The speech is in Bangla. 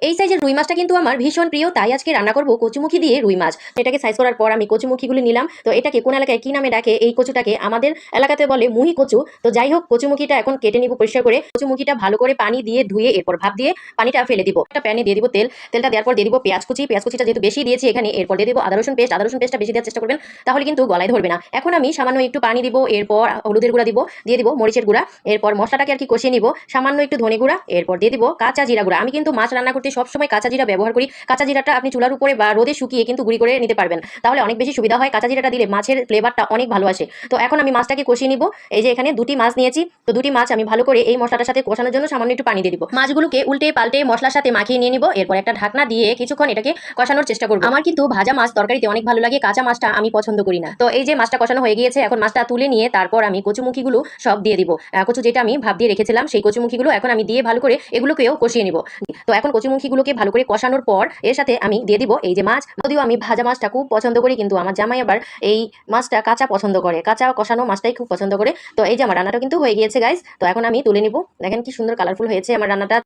এই সাইজের রুই মাছটা কিন্তু আমার ভীষণ প্রিয়, তাই আজকে রান্না করব কচুমুখী দিয়ে রুই মাছ। এটাকে সাইজ করার পর আমি কচুমুখীগুলো নিলাম। তো এটাকে কোন এলাকায় কি নামে ডাকে, এই কচুটাকে আমাদের এলাকাতে বলে মুহি কচু। তো যাই হোক, কচুমুখীটা এখন কেটে নিব পরিষ্কার করে। কচুমুখীটা ভালো করে পানি দিয়ে ধুয়ে এরপর ভাপ দিয়ে পানিটা ফেলে দিব। একটা প্যানে দিয়ে দিব তেল, তেলটা দেওয়ার পর দিয়ে দিব পেঁয়াজ কুচিটা যেহেতু বেশি দিয়েছি এখানে, এরপর দিয়ে দিব আদা রসুন পেস্টটা বেশি দেওয়ার চেষ্টা করবেন, তাহলে কিন্তু গলায় ধরবে না। এখন আমি সামান্য একটু পানি দিব, এরপর হলুদের গুঁড়া দিব, দিয়ে দিব মরিচের গুঁড়া, এরপর মশলাটাকে আর কি কষিয়ে নিব, সামান্য একটু ধনে গুঁড়া, এরপর দিয়ে দিব কাঁচা জিরা গুঁড়া। আমি কিন্তু মাছ রান্না করতে সবসময় কাঁচা জিরা ব্যবহার করি। কাঁচা জিরাটা আপনি চুলার উপরে বা রোদে শুকিয়ে কিন্তু গুঁড়ি করে নিতে পারবেন, তাহলে অনেক বেশি সুবিধা হয়। কাঁচা জিরাটা দিলে মাছের ফ্লেভারটা অনেক ভালো আসে। তো এখন আমি মাছটাকে কষিয়ে নিব। এই যে এখানে দুটি মাছ নিয়েছি, তো দুটি মাছ আমি ভালো করে এই মশলাটার সাথে কষানোর জন্য সামান্য একটু পানি দিয়ে দিব। মাছগুলোকে উল্টে পাল্টে মশলার সাথে মাখিয়ে নিয়ে নিব, এরপর একটা ঢাকনা দিয়ে কিছুক্ষণ এটাকে কষানোর চেষ্টা করব। আমার কিন্তু ভাজা মাছ তরকারিতে অনেক ভালো লাগে, কাঁচা মাছটা আমি পছন্দ করি না। তো এই যে মাছটা কষানো হয়ে গিয়েছে, এখন মাছটা তুলে নিয়ে তারপর আমি কচুমুখীগুলো সব দিয়ে দিব। কচু যেটা আমি ভাব দিয়ে রেখেছিলাম সেই কচুমুখীগুলো এখন আমি দিয়ে ভালো করে এগুলোকেও কষিয়ে নিব। তো এখন কচুমুখীগুলোকে ভালো করে কষানোর পর এর সাথে আমি দিয়ে দিব এই যে মাছ। যদিও আমি ভাজা মাছটা খুব পছন্দ করি, কিন্তু আমার জামাই আবার এই মাছটা কাঁচা পছন্দ করে, কাঁচা কষানো মাছটাই খুব পছন্দ করে। তো এই যে আমার রান্নাটা কিন্তু হয়ে গিয়েছে গাইস। তো এখন আমি তুলে নিব। দেখেন কি সুন্দর কালারফুল হয়েছে আমার রান্নাটা।